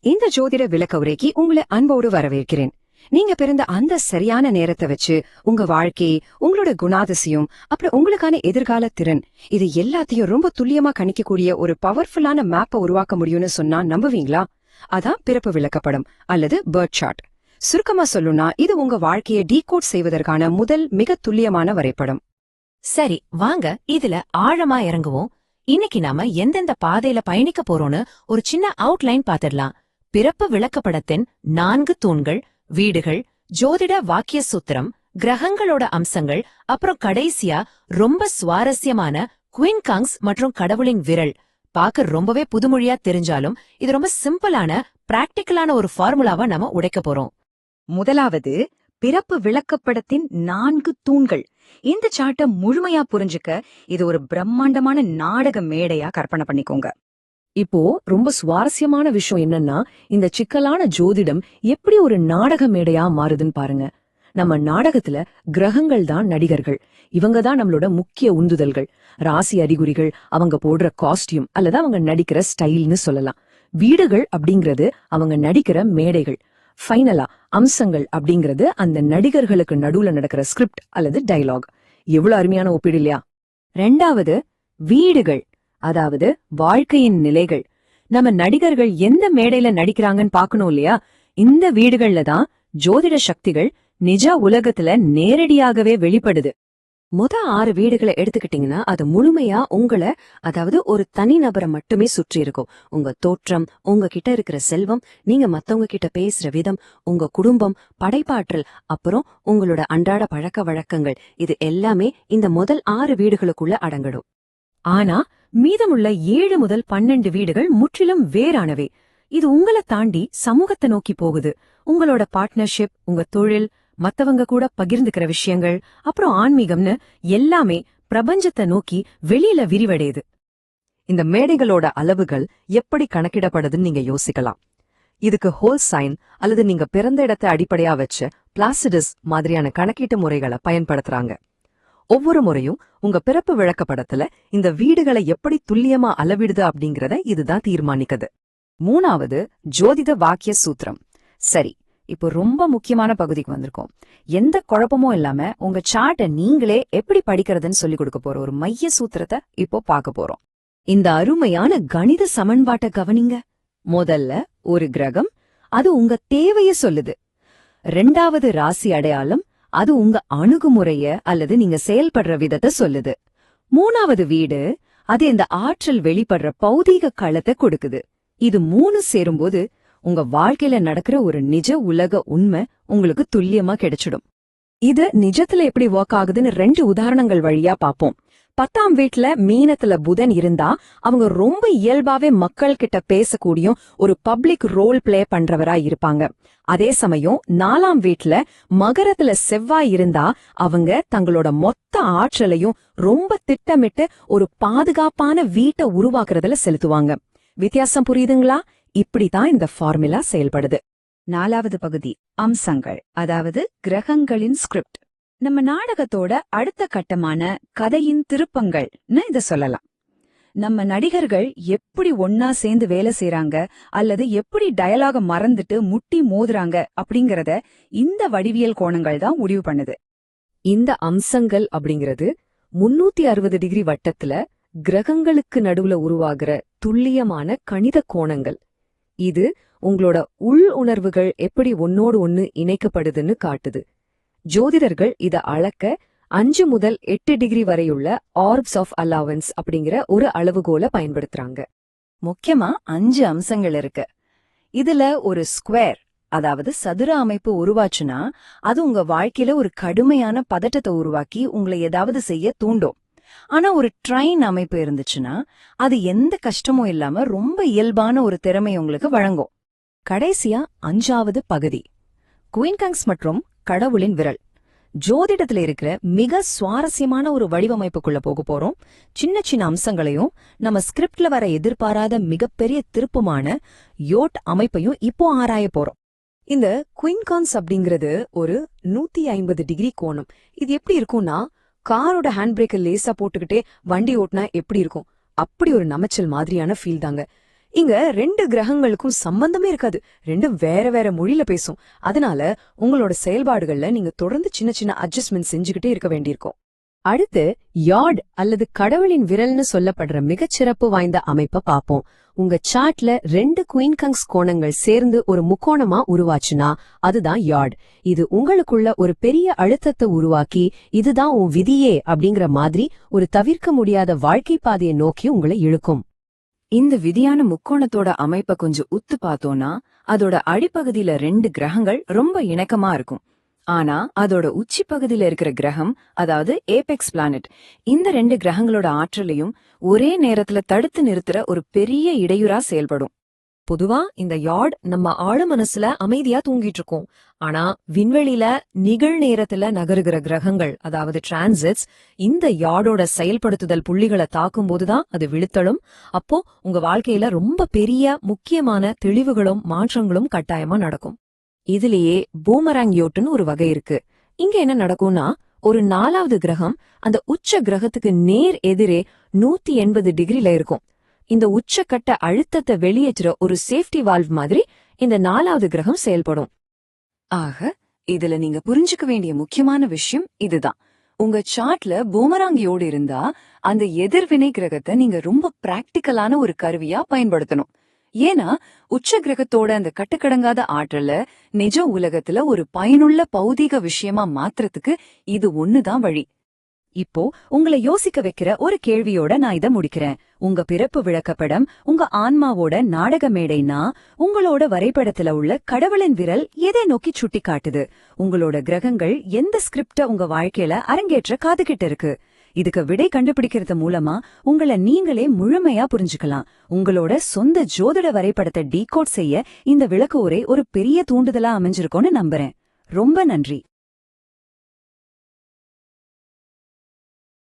இந்த ஜோதிட விளக்க உரைக்கு உங்களை அன்போடு வரவேற்கிறேன். நீங்க பிறந்த அந்த சரியான நேரத்தை வச்சு உங்க வாழ்க்கை, உங்களோட குணாதிசயம், அப்புறம் உங்களுக்கான எதிர்கால திறன், இது எல்லாத்தையும் ரொம்ப துல்லியமா கணிக்கக்கூடிய ஒரு பவர்ஃபுல்லான மேப்பை உருவாக்க முடியும்னு சொன்னா நம்புவீங்களா? அதான் பிறப்பு விளக்கப்படம் அல்லது பர்த் சார்ட். சுருக்கமா சொல்லுனா இது உங்க வாழ்க்கையை டீகோட் செய்வதற்கான முதல் மிக துல்லியமான வரைபடம். சரி, வாங்க இதுல ஆழமா இறங்குவோம். இன்னைக்கு நாம எந்தெந்த பாதையில பயணிக்க போறோம்னு ஒரு சின்ன அவுட்லைன் பாத்திடலாம். பிறப்பு விளக்கப்படத்தின் 4 தூண்கள், வீடுகள், ஜோதிட வாக்கிய சூத்திரம், கிரகங்களோட அம்சங்கள், அப்புறம் கடைசியா ரொம்ப சுவாரஸ்யமான குயின் காங்ஸ் மற்றும் கடவுளின் விரல். பாக்க ரொம்பவே புதுமொழியா தெரிஞ்சாலும் இது ரொம்ப சிம்பிளான பிராக்டிக்கலான ஒரு ஃபார்முலாவா நாம உடைக்க போறோம். முதலாவது, பிறப்பு விளக்கப்படத்தின் 4 தூண்கள். இந்த சார்ட்டை முழுமையா புரிஞ்சுக்க இது ஒரு பிரம்மாண்டமான நாடக மேடையா கற்பனை பண்ணிக்கோங்க. இப்போ ரொம்ப சுவாரஸ்யமான விஷயம் என்னன்னா, இந்த சிக்கலான ஜோதிடம் எப்படி ஒரு நாடக மேடையா மாறுதுன்னு பாருங்க. நம்ம நாடகத்துல கிரகங்கள் தான் நடிகர்கள். இவங்க தான் நம்மளோட முக்கிய உந்துதல்கள். ராசி அறிகுறிகள் அவங்க போடுற காஸ்டியூம் அல்லது அவங்க நடிக்கிற ஸ்டைல்னு சொல்லலாம். வீடுகள் அப்படிங்கிறது அவங்க நடிக்கிற மேடைகள். ஃபைனலா அம்சங்கள் அப்படிங்கிறது அந்த நடிகர்களுக்கு நடுவுல நடக்கிற ஸ்கிரிப்ட் அல்லது டயலாக். எவ்வளவு அருமையான ஒப்பீடு இல்லையா? ரெண்டாவது, வீடுகள், அதாவது வாழ்க்கையின் நிலைகள். நம்ம நடிகர்கள் எந்த மேடையில நடிக்கிறாங்கன்னு பாக்கணும் இல்லையா? இந்த வீடுகள்ல தான் ஜோதிட சக்திகள் நிஜ உலகத்துல நேரடியாகவே வெளிப்படுது. 6 வீடுகளை எடுத்துக்கிட்டீங்கன்னா அது முழுமையா உங்களை, அதாவது ஒரு தனிநபரை மட்டுமே சுற்றி இருக்கும். உங்க தோற்றம், உங்ககிட்ட இருக்கிற செல்வம், நீங்க மத்தவங்க கிட்ட பேசுற விதம், உங்க குடும்பம், படைப்பாற்றல், அப்புறம் உங்களோட அன்றாட பழக்க வழக்கங்கள், இது எல்லாமே இந்த முதல் 6 வீடுகளுக்குள்ள அடங்கிடும். ஆனா மீதமுள்ள 7 முதல் 12 வீடுகள் முற்றிலும் வேறானவை. இது உங்களை தாண்டி சமூகத்தை நோக்கி போகுது. உங்களோட பார்ட்னர்ஷிப், உங்க தொழில், மத்தவங்க கூட பகிர்ந்துக்கிற விஷயங்கள், அப்புறம் ஆன்மீகம்னு எல்லாமே பிரபஞ்சத்தை நோக்கி வெளியில விரிவடையுது. இந்த மேடைகளோட அளவுகள் எப்படி கணக்கிடப்படுதுன்னு நீங்க யோசிக்கலாம். இதுக்கு ஹோல் சைன் அல்லது நீங்க பிறந்த இடத்தை அடிப்படையா வச்சு பிளாசிடஸ் மாதிரியான கணக்கீட்டு முறைகளை பயன்படுத்துறாங்க. ஒவ்வொரு முறையும் உங்க பிறப்பு விளக்கப்படத்துல இந்த வீடுகளை எப்படி துல்லியமா அளவிடுது அப்படிங்கறத இதுதான் தீர்மானிக்குது. 3வது, ஜோதிட வாக்கிய சூத்திரம். சரி, இப்போ ரொம்ப முக்கியமான பகுதிக்கு வந்திருக்கோம். எந்த குழப்பமும் இல்லாம உங்க சார்ட்டை நீங்களே எப்படி படிக்கிறதுன்னு சொல்லி கொடுக்க போற ஒரு மைய சூத்திரத்தை இப்போ பார்க்க போறோம். இந்த அருமையான கணித சமன்பாட்டை கவனிங்க. முதல்ல ஒரு கிரகம், அது உங்க தேவைய சொல்லுது. 2வது ராசி அடையாளம், அது உங்க அணுகுமுறைய அல்லது நீங்க செயல்படுற விதத்தை சொல்லுது. 3வது வீடு, அது இந்த ஆற்றல் வெளிப்படுற பௌதீக களத்தை கொடுக்குது. இது 3 சேரும்போது உங்க வாழ்க்கையில நடக்கிற ஒரு நிஜ உலக உண்மை உங்களுக்கு துல்லியமா கிடைச்சிடும். இது நிஜத்துல எப்படி ஒர்க் ஆகுதுன்னு 2 உதாரணங்கள் வழியா பாப்போம். 10ஆம் வீட்ல மீனத்துல புதன் இருந்தா அவங்க ரொம்ப இயல்பாவே மக்கள் கிட்ட பேசக்கூடிய ஒரு பப்ளிக் ரோல் பிளே பண்றவரா இருப்பாங்க. அதே சமயம் 4ஆம் வீட்ல மகரத்துல செவ்வாய் இருந்தா அவங்க தங்களோட மொத்த ஆற்றலையும் ரொம்ப திட்டமிட்டு ஒரு பாதுகாப்பான வீட்டை உருவாக்குறதுல செலுத்துவாங்க. வித்தியாசம் புரியுதுங்களா? இப்படிதான் இந்த ஃபார்முலா செயல்படுது. 4வது பகுதி, அம்சங்கள், அதாவது கிரகங்களின் ஸ்கிரிப்ட். நம்ம நாடகத்தோட அடுத்த கட்டமான கதையின் திருப்பங்கள்னு இத சொல்லலாம். நம்ம நடிகர்கள் எப்படி ஒன்னா சேர்ந்து வேலை செய்யறாங்க அல்லது எப்படி டயலாக மறந்துட்டு முட்டி மோதுறாங்க அப்படிங்கறத இந்த வடிவியல் கோணங்கள் தான் முடிவு பண்ணுது. இந்த அம்சங்கள் அப்படிங்கிறது 360 டிகிரி வட்டத்துல கிரகங்களுக்கு நடுவுல உருவாகிற துல்லியமான கணித கோணங்கள். இது உங்களோட உள் உணர்வுகள் எப்படி ஒன்னோடு ஒன்னு இணைக்கப்படுதுன்னு காட்டுது. ஜோதிடர்கள் இத அளக்க 5 முதல் 8 டிகிரி வரையுள்ள ஆர்ப்ஸ் ஆஃப் அலவன்ஸ் அப்படிங்கிற ஒரு அளவுகோலை பயன்படுத்துறாங்க. முக்கியமா 5 அம்சங்கள் இருக்கு. இதுல ஒரு ஸ்கொயர், அதாவது சதுர அமைப்பு உருவாச்சுன்னா அது உங்க வாழ்க்கையில ஒரு கடுமையான பதட்டத்தை உருவாக்கி உங்களை ஏதாவது செய்ய தூண்டும். ஆனா ஒரு ட்ரைன் அமைப்பு இருந்துச்சுன்னா அது எந்த கஷ்டமும் இல்லாம ரொம்ப இயல்பான ஒரு திறமை உங்களுக்கு வழங்கும். கடைசியா 5வது பகுதி, குயின் காங்ஸ் மற்றும் கடவுளின் விரல். ஜோதிடத்துல இருக்கிற மிக சுவாரஸ்யமான ஒரு வடிவமைப்புக்குள்ள போக போறோம். சின்ன சின்ன அம்சங்களையும் நம்ம ஸ்கிரிப்ட்ல வர எதிர்பாராத மிகப்பெரிய திருப்புமான யோட் அமைப்பையும் இப்போ ஆராய போறோம். இந்த குயின் காங்ஸ் அப்படிங்கிறது ஒரு 150 டிகிரி கோணம். இது எப்படி இருக்கும்னா, காரோட ஹேண்ட் பிரேக்கை லேசா போட்டுக்கிட்டே வண்டி ஓட்டினா எப்படி இருக்கும் அப்படி ஒரு நமைச்சல் மாதிரியான ஃபீல் தாங்க. இங்க 2 கிரகங்களுக்கும் சம்பந்தமே இருக்காது. ரெண்டும் வேற வேற மொழியில பேசும். அதனால உங்களோட செயல்பாடுகள்ல நீங்க தொடர்ந்து சின்ன சின்ன அட்ஜஸ்ட்மெண்ட் செஞ்சுக்கிட்டே இருக்க வேண்டியிருக்கும். அடுத்து யார்ட் அல்லது கடவுளின் விரல்னு சொல்லப்படுற மிகச்சிறப்பு வாய்ந்த அமைப்ப பாப்போம். உங்க சார்ட்ல 2 குயின்கங்ஸ் கோணங்கள் சேர்ந்து ஒரு முக்கோணமா உருவாச்சுனா அதுதான் யார்ட். இது உங்களுக்குள்ள ஒரு பெரிய அழுத்தத்தை உருவாக்கி இதுதான் உன் விதியே அப்படிங்கிற மாதிரி ஒரு தவிர்க்க முடியாத வாழ்க்கை பாதையை நோக்கி உங்களை இழுக்கும். இந்த விதியான முக்கோணத்தோட அமைப்பை கொஞ்சம் உத்து பார்த்தோம்னா அதோட அடிப்பகுதியில 2 கிரகங்கள் ரொம்ப இணக்கமா இருக்கும். ஆனா அதோட உச்சி பகுதியில இருக்கிற கிரகம், அதாவது ஏபெக்ஸ் பிளானட், இந்த 2 கிரகங்களோட ஆற்றலையும் ஒரே நேரத்துல தடுத்து நிறுத்துற ஒரு பெரிய இடையூறா செயல்படும். பொதுவா இந்த யார்ட் நம்ம ஆழ மனசுல அமைதியா தூங்கிட்டு இருக்கோம். ஆனா விண்வெளியில நிகழ்நேரத்துல நகருகிற கிரகங்கள், அதாவது டிரான்சிட்ஸ், இந்த யார்டோட செயல்படுத்துதல் புள்ளிகளை தாக்கும் போதுதான் அது விழுத்தலும். அப்போ உங்க வாழ்க்கையில ரொம்ப பெரிய முக்கியமான தெளிவுகளும் மாற்றங்களும் கட்டாயமா நடக்கும். இதுலயே பூமராங் யோட்டுன்னு ஒரு வகை இருக்கு. இங்க என்ன நடக்கும்னா, ஒரு 4வது கிரகம் அந்த உச்ச கிரகத்துக்கு நேர் எதிரே 180 டிகிரில இருக்கும். இந்த உச்சக்கட்ட அழுத்தத்தை வெளியேற்ற ஒரு சேஃப்டி வால்வ் மாதிரி இந்த 4வது கிரகம் செயல்படும். ஆக இதுல நீங்க புரிஞ்சுக்க வேண்டிய முக்கியமான விஷயம் இதுதான். உங்க சார்ட்ல பூமராங் யோடு இருந்தா அந்த எதிர்வினை கிரகத்தை நீங்க ரொம்ப பிராக்டிக்கலான ஒரு கருவியா பயன்படுத்தணும். ஏன்னா உச்ச கிரகத்தோட அந்த கட்டுக்கடங்காத ஆற்றல நிஜ உலகத்துல ஒரு பயனுள்ள பௌதீக விஷயமா மாத்துறதுக்கு இது ஒண்ணுதான் வழி. இப்போ உங்களை யோசிக்க வைக்கிற ஒரு கேள்வியோட நான் இதை முடிக்கிறேன். உங்க பிறப்பு விளக்கப்படம் உங்க ஆன்மாவோட நாடக மேடைனா உங்களோட வரைபடத்துல உள்ள கடவுளின் விரல் எதை நோக்கி சுட்டி காட்டுது? உங்களோட கிரகங்கள் எந்த ஸ்கிரிப்ட உங்க வாழ்க்கையில அரங்கேற்ற காதுகிட்டு இருக்கு? இதுக்கு விடை கண்டுபிடிக்கிறது மூலமா உங்களை நீங்களே முழுமையா புரிஞ்சுக்கலாம். உங்களோட சொந்த ஜோதிட வரைபடத்தை டீகோட் செய்ய இந்த விளக்க உரை ஒரு பெரிய தூண்டுதலா அமைஞ்சிருக்கும்னு நம்புறேன். ரொம்ப நன்றி.